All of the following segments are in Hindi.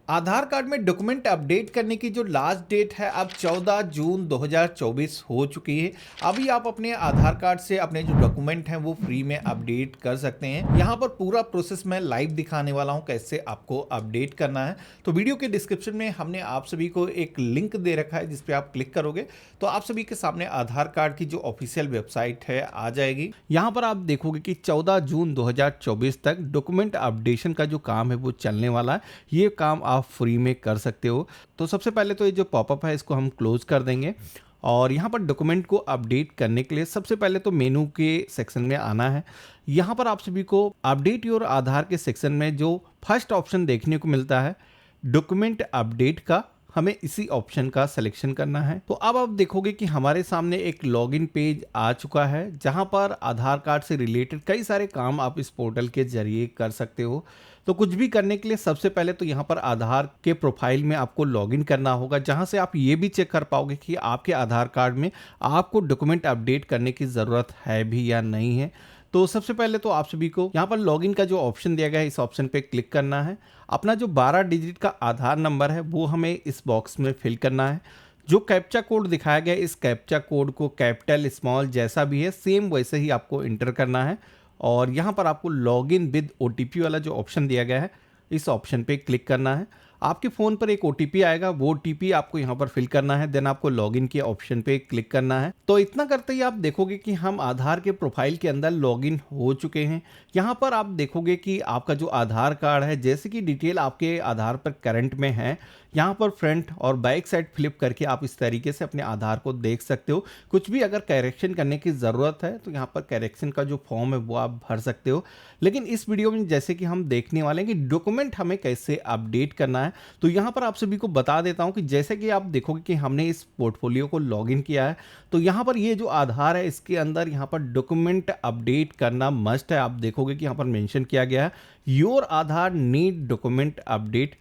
आधार कार्ड में डॉक्यूमेंट अपडेट करने की जो लास्ट डेट है अब 14 जून 2024 हो चुकी है। अभी आप अपने आधार कार्ड से अपने जो डॉक्यूमेंट हैं वो फ्री में अपडेट कर सकते हैं। यहाँ पर पूरा प्रोसेस मैं लाइव दिखाने वाला हूँ कैसे आपको अपडेट करना है। तो वीडियो के डिस्क्रिप्शन में हमने आप सभी को एक लिंक दे रखा है जिस पे आप क्लिक करोगे तो आप सभी के सामने आधार कार्ड की जो ऑफिशियल वेबसाइट है आ जाएगी। यहाँ पर आप देखोगे कि 14 जून 2024 तक डॉक्यूमेंट अपडेशन का जो काम है वो चलने वाला है। ये काम आप फ्री में कर सकते हो। तो सबसे पहले तो ये जो पॉपअप है इसको हम क्लोज कर देंगे और यहाँ पर डॉक्यूमेंट को अपडेट करने के लिए सबसे पहले तो मेनू के सेक्शन में आना है। यहाँ पर आप सभी को अपडेट योर आधार के सेक्शन में जो फर्स्ट ऑप्शन देखने को मिलता है डॉक्यूमेंट अपडेट का, हमें इसी ऑप्शन का सिलेक्शन करना है। तो अब आप देखोगे कि हमारे सामने एक लॉगिन पेज आ चुका है जहां पर आधार कार्ड से रिलेटेड कई सारे काम आप इस पोर्टल के जरिए कर सकते हो। तो कुछ भी करने के लिए सबसे पहले तो यहाँ पर आधार के प्रोफाइल में आपको लॉगिन करना होगा जहां से आप ये भी चेक कर पाओगे कि आपके आधार कार्ड में आपको डॉक्यूमेंट अपडेट करने की ज़रूरत है भी या नहीं है। तो सबसे पहले तो आप सभी को यहाँ पर लॉगिन का जो ऑप्शन दिया गया है इस ऑप्शन पे क्लिक करना है। अपना जो 12 डिजिट का आधार नंबर है वो हमें इस बॉक्स में फिल करना है। जो कैप्चा कोड दिखाया गया है इस कैप्चा कोड को कैपिटल स्मॉल जैसा भी है सेम वैसे ही आपको इंटर करना है और यहाँ पर आपको लॉगिन विद ओटीपी वाला जो ऑप्शन दिया गया है इस ऑप्शन पे क्लिक करना है। आपके फ़ोन पर एक ओटीपी आएगा, वो ओटीपी आपको यहाँ पर फिल करना है, देन आपको लॉगिन के ऑप्शन पे क्लिक करना है। तो इतना करते ही आप देखोगे कि हम आधार के प्रोफाइल के अंदर लॉगिन हो चुके हैं। यहाँ पर आप देखोगे कि आपका जो आधार कार्ड है जैसे कि डिटेल आपके आधार पर करंट में है, यहाँ पर फ्रंट और बैक साइड फ्लिप करके आप इस तरीके से अपने आधार को देख सकते हो। कुछ भी अगर करेक्शन करने की ज़रूरत है तो यहाँ पर करेक्शन का जो फॉर्म है वो आप भर सकते हो। लेकिन इस वीडियो में जैसे कि हम देखने वाले हैं कि डॉक्यूमेंट हमें कैसे अपडेट करना है, तो यहाँ पर आप सभी को बता देता हूँ कि जैसे कि आप देखोगे कि हमने इस पोर्टफोलियो को लॉगिन किया है तो यहाँ पर ये जो आधार है इसके अंदर यहाँ पर डॉक्यूमेंट अपडेट करना मस्ट है। आप देखोगे कि यहाँ पर मेंशन किया गया है your Aadhaar need document update,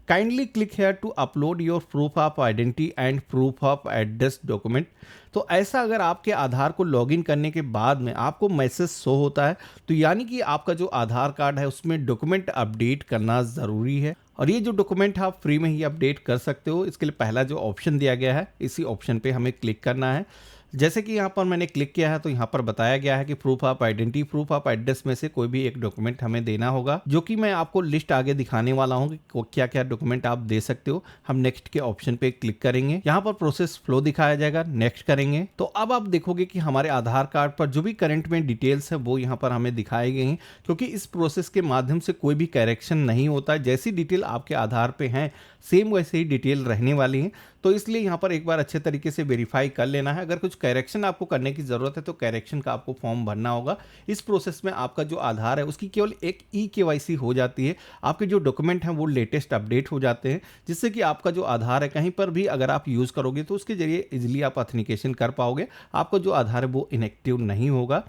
kindly click here to upload your proof of identity and proof of address document. तो ऐसा अगर आपके आधार को लॉगिन करने के बाद में आपको मैसेज शो होता है तो यानी कि आपका जो आधार कार्ड है उसमें डॉक्यूमेंट अपडेट करना ज़रूरी है और ये जो डॉक्यूमेंट आप फ्री में ही अपडेट कर सकते हो। इसके लिए पहला जो ऑप्शन दिया गया है इसी ऑप्शन पे हमें क्लिक करना है। जैसे कि यहाँ पर मैंने क्लिक किया है तो यहाँ पर बताया गया है कि proof of identity proof of address में से कोई भी एक डॉक्यूमेंट हमें देना होगा, जो कि मैं आपको लिस्ट आगे दिखाने वाला हूँ कि क्या क्या डॉक्यूमेंट आप दे सकते हो। हम नेक्स्ट के ऑप्शन पे क्लिक करेंगे, यहाँ पर प्रोसेस फ्लो दिखाया जाएगा, नेक्स्ट करेंगे तो अब आप देखोगे कि हमारे आधार कार्ड पर जो भी करंट में डिटेल्स है वो यहाँ पर हमें दिखाई गई हैं। क्योंकि इस प्रोसेस के माध्यम से कोई भी करेक्शन नहीं होता है, जैसी डिटेल आपके आधार पे हैं सेम वैसे ही डिटेल रहने वाली है। तो इसलिए यहाँ पर एक बार अच्छे तरीके से वेरीफाई कर लेना है। अगर कुछ करेक्शन आपको करने की ज़रूरत है तो करेक्शन का आपको फॉर्म भरना होगा। इस प्रोसेस में आपका जो आधार है उसकी केवल एक ई-केवाईसी हो जाती है, आपके जो डॉक्यूमेंट हैं वो लेटेस्ट अपडेट हो जाते हैं, जिससे कि आपका जो आधार है कहीं पर भी अगर आप यूज़ करोगे तो उसके जरिए इजिली आप ऑथेंटिकेशन कर पाओगे, आपका जो आधार है वो इनएक्टिव नहीं होगा।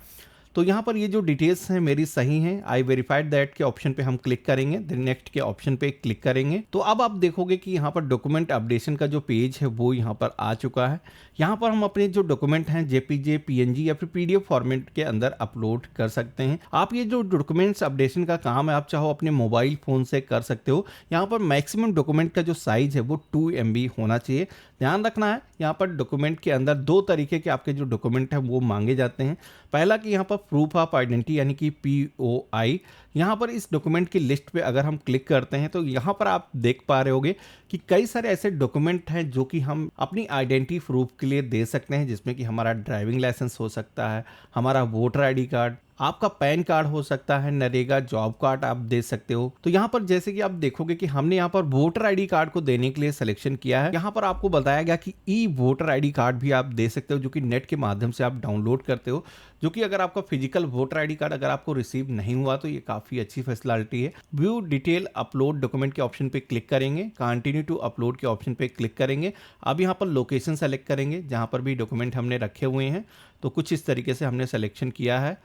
तो यहाँ पर ये जो डिटेल्स हैं मेरी सही हैं, आई वेरीफाइड दैट के ऑप्शन पे हम क्लिक करेंगे, देन नेक्स्ट के ऑप्शन पे क्लिक करेंगे तो अब आप देखोगे कि यहाँ पर डॉक्यूमेंट अपडेशन का जो पेज है वो यहाँ पर आ चुका है। यहाँ पर हम अपने जो डॉक्यूमेंट हैं जेपीजे, पीएनजी या फिर पीडीएफ फॉर्मेट के अंदर अपलोड कर सकते हैं। आप ये जो डॉक्यूमेंट्स अपडेशन का काम है आप चाहो अपने मोबाइल फ़ोन से कर सकते हो। यहाँ पर मैक्सिमम डॉक्यूमेंट का जो साइज़ है वो 2 MB होना चाहिए। ध्यान रखना है यहाँ पर डॉक्यूमेंट के अंदर दो तरीके के आपके जो डॉक्यूमेंट हैं वो मांगे जाते हैं। पहला कि यहाँ पर प्रूफ ऑफ आइडेंटिटी यानी कि POI, यहाँ पर इस डॉक्यूमेंट की लिस्ट पे अगर हम क्लिक करते हैं तो यहाँ पर आप देख पा रहे होगे कि कई सारे ऐसे डॉक्यूमेंट हैं जो कि हम अपनी आइडेंटिटी प्रूफ के लिए दे सकते हैं, जिसमें कि हमारा ड्राइविंग लाइसेंस हो सकता है, हमारा वोटर ID कार्ड, आपका पैन कार्ड हो सकता है, नरेगा जॉब कार्ड आप दे सकते हो। तो यहाँ पर जैसे कि आप देखोगे कि हमने यहाँ पर वोटर ID कार्ड को देने के लिए सिलेक्शन किया है। यहाँ पर आपको बताया गया कि ई वोटर ID कार्ड भी आप दे सकते हो, जो कि नेट के माध्यम से आप डाउनलोड करते हो, जो कि अगर आपका फिजिकल वोटर ID कार्ड अगर आपको रिसीव नहीं हुआ तो ये काफ़ी अच्छी फैसिलिटी है। व्यू डिटेल अपलोड डॉक्यूमेंट के ऑप्शन पे क्लिक करेंगे, कंटिन्यू टू अपलोड के ऑप्शन पे क्लिक करेंगे। अब यहाँ पर लोकेशन सेलेक्ट करेंगे जहाँ पर भी डॉक्यूमेंट हमने रखे हुए हैं, तो कुछ इस तरीके से हमने सिलेक्शन किया है।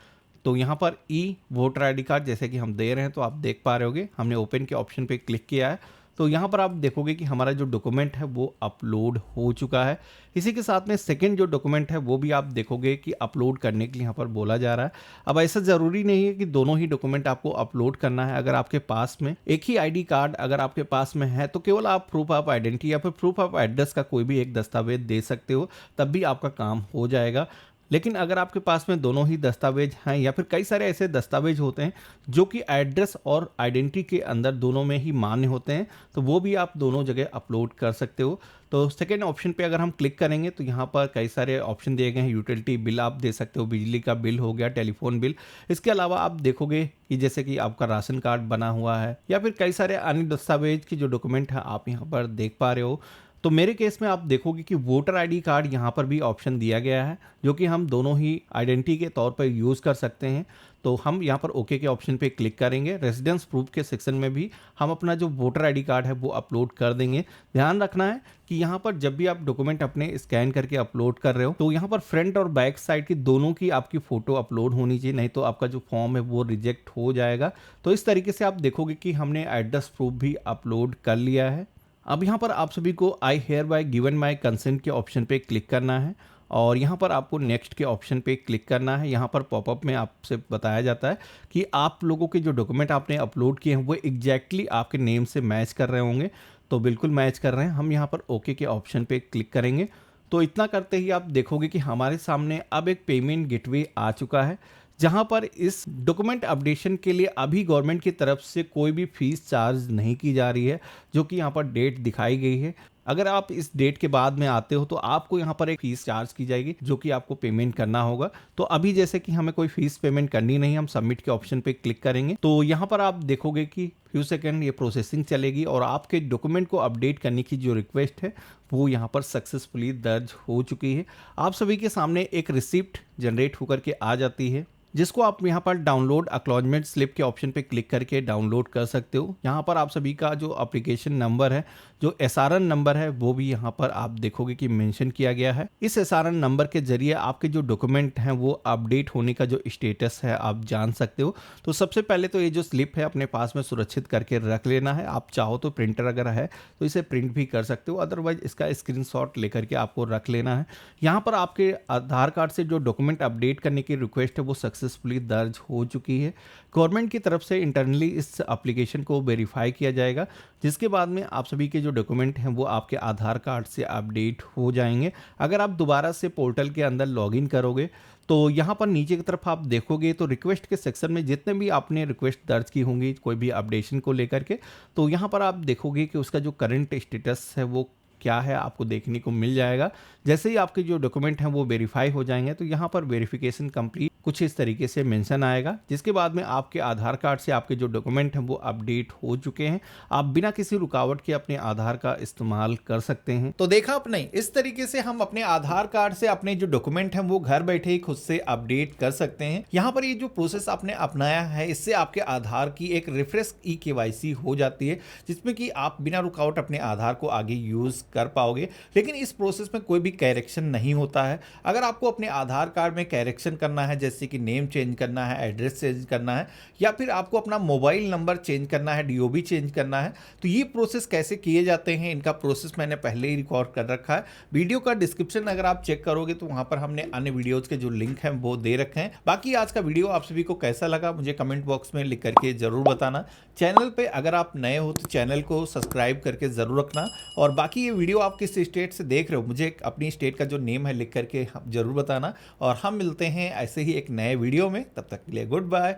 तो यहाँ पर ई वोटर ID कार्ड जैसे कि हम दे रहे हैं तो आप देख पा रहे होगे, हमने ओपन के ऑप्शन पे क्लिक किया है तो यहाँ पर आप देखोगे कि हमारा जो डॉक्यूमेंट है वो अपलोड हो चुका है। इसी के साथ में सेकंड जो डॉक्यूमेंट है वो भी आप देखोगे कि अपलोड करने के लिए यहाँ पर बोला जा रहा है। अब ऐसा ज़रूरी नहीं है कि दोनों ही डॉक्यूमेंट आपको अपलोड करना है। अगर आपके पास में एक ही आईडी कार्ड अगर आपके पास में है तो केवल आप प्रूफ ऑफ आइडेंटिटी या फिर प्रूफ ऑफ एड्रेस का कोई भी एक दस्तावेज दे सकते हो, तब भी आपका काम हो जाएगा। लेकिन अगर आपके पास में दोनों ही दस्तावेज हैं या फिर कई सारे ऐसे दस्तावेज होते हैं जो कि एड्रेस और आइडेंटिटी के अंदर दोनों में ही मान्य होते हैं, तो वो भी आप दोनों जगह अपलोड कर सकते हो। तो सेकेंड ऑप्शन पे अगर हम क्लिक करेंगे तो यहाँ पर कई सारे ऑप्शन दिए गए हैं। यूटिलिटी बिल आप दे सकते हो, बिजली का बिल हो गया, टेलीफोन बिल। इसके अलावा आप देखोगे कि जैसे कि आपका राशन कार्ड बना हुआ है या फिर कई सारे अन्य दस्तावेज की जो डॉक्यूमेंट है आप यहाँ पर देख पा रहे हो। तो मेरे केस में आप देखोगे कि वोटर आईडी कार्ड यहाँ पर भी ऑप्शन दिया गया है, जो कि हम दोनों ही आइडेंटिटी के तौर पर यूज़ कर सकते हैं। तो हम यहाँ पर ओके के ऑप्शन पे क्लिक करेंगे। रेजिडेंस प्रूफ के सेक्शन में भी हम अपना जो वोटर आईडी कार्ड है वो अपलोड कर देंगे। ध्यान रखना है कि यहाँ पर जब भी आप डॉक्यूमेंट अपने स्कैन करके अपलोड कर रहे हो तो यहाँ पर फ्रंट और बैक साइड की दोनों की आपकी फ़ोटो अपलोड होनी चाहिए, नहीं तो आपका जो फॉर्म है वो रिजेक्ट हो जाएगा। तो इस तरीके से आप देखोगे कि हमने एड्रेस प्रूफ भी अपलोड कर लिया है। अब यहाँ पर आप सभी को I hereby given my consent के ऑप्शन पे क्लिक करना है और यहाँ पर आपको नेक्स्ट के ऑप्शन पे क्लिक करना है। यहाँ पर पॉपअप में आपसे बताया जाता है कि आप लोगों के जो डॉक्यूमेंट आपने अपलोड किए हैं वो एग्जैक्टली आपके नेम से मैच कर रहे होंगे। तो बिल्कुल मैच कर रहे हैं। हम यहाँ पर ओके के ऑप्शन पे क्लिक करेंगे। तो इतना करते ही आप देखोगे कि हमारे सामने अब एक पेमेंट गेटवे आ चुका है, जहां पर इस डॉक्यूमेंट अपडेशन के लिए अभी गवर्नमेंट की तरफ से कोई भी फीस चार्ज नहीं की जा रही है, जो कि यहाँ पर डेट दिखाई गई है। अगर आप इस डेट के बाद में आते हो तो आपको यहाँ पर एक फीस चार्ज की जाएगी, जो कि आपको पेमेंट करना होगा। तो अभी जैसे कि हमें कोई फीस पेमेंट करनी नहीं, हम सबमिट के ऑप्शन पे क्लिक करेंगे तो यहाँ पर आप देखोगे कि फ्यू सेकंड ये प्रोसेसिंग चलेगी और आपके डॉक्यूमेंट को अपडेट करने की जो रिक्वेस्ट है वो यहाँ पर सक्सेसफुली दर्ज हो चुकी है। आप सभी के सामने एक रिसिप्ट जनरेट होकर के आ जाती है, जिसको आप यहाँ पर डाउनलोड एक्नॉलेजमेंट स्लिप के ऑप्शन पे क्लिक करके डाउनलोड कर सकते हो। यहाँ पर आप सभी का जो एप्लीकेशन नंबर है, जो SRN नंबर है, वो भी यहाँ पर आप देखोगे कि मेंशन किया गया है। इस SRN नंबर के जरिए आपके जो डॉक्यूमेंट हैं वो अपडेट होने का जो स्टेटस है आप जान सकते हो। तो सबसे पहले तो ये जो स्लिप है अपने पास में सुरक्षित करके रख लेना है। आप चाहो तो प्रिंटर अगर है तो इसे प्रिंट भी कर सकते हो, अदरवाइज इसका स्क्रीनशॉट लेकर के आपको रख लेना है। यहाँ पर आपके आधार कार्ड से जो डॉक्यूमेंट अपडेट करने की रिक्वेस्ट है वो सक्सेसफुली दर्ज हो चुकी है। गवर्नमेंट की तरफ से इंटरनली इस एप्लीकेशन को वेरीफाई किया जाएगा, जिसके बाद में आप सभी के जो डॉक्यूमेंट हैं वो आपके आधार कार्ड से अपडेट हो जाएंगे। अगर आप दोबारा से पोर्टल के अंदर लॉगिन करोगे तो यहाँ पर नीचे की तरफ आप देखोगे तो रिक्वेस्ट के सेक्शन में जितने भी आपने रिक्वेस्ट दर्ज की होंगी कोई भी अपडेशन को लेकर के, तो यहाँ पर आप देखोगे कि उसका जो करंट स्टेटस है वो क्या है आपको देखने को मिल जाएगा। जैसे ही आपके जो डॉक्यूमेंट हैं वो वेरीफाई हो जाएंगे तो यहाँ पर वेरिफिकेशन कंप्लीट कुछ इस तरीके से मेंशन आएगा, जिसके बाद में आपके आधार कार्ड से आपके जो डॉक्यूमेंट हैं वो अपडेट हो चुके हैं। आप बिना किसी रुकावट के अपने आधार का इस्तेमाल कर सकते हैं। तो देखा आपने, इस तरीके से हम अपने आधार कार्ड से अपने जो डॉक्यूमेंट हैं वो घर बैठे ही खुद से अपडेट कर सकते हैं। यहाँ पर ये जो प्रोसेस आपने अपनाया है इससे आपके आधार की एक रिफ्रेश KYC हो जाती है, जिसमें कि आप बिना रुकावट अपने आधार को आगे यूज कर पाओगे। लेकिन इस प्रोसेस में कोई भी करेक्शन नहीं होता है। अगर आपको अपने आधार कार्ड में करेक्शन करना है, जैसे कि नेम चेंज करना है, एड्रेस चेंज करना है, या फिर आपको अपना मोबाइल नंबर चेंज करना है, DOB चेंज करना है, तो ये प्रोसेस कैसे किए जाते हैं इनका प्रोसेस मैंने पहले ही रिकॉर्ड कर रखा है। वीडियो का डिस्क्रिप्शन अगर आप चेक करोगे तो वहां पर हमने अन्य वीडियोज के जो लिंक हैं वो दे रखे हैं। बाकी आज का वीडियो आप सभी को कैसा लगा मुझे कमेंट बॉक्स में लिख करके जरूर बताना। चैनल पे अगर आप नए हो तो चैनल को सब्सक्राइब करके जरूर रखना। और बाकी ये वीडियो आप किस स्टेट से देख रहे हो मुझे अपनी स्टेट का जो नेम है लिख करके जरूर बताना। और हम मिलते हैं ऐसे ही एक नए वीडियो में, तब तक के लिए गुड बाय,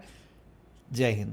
जय हिंद।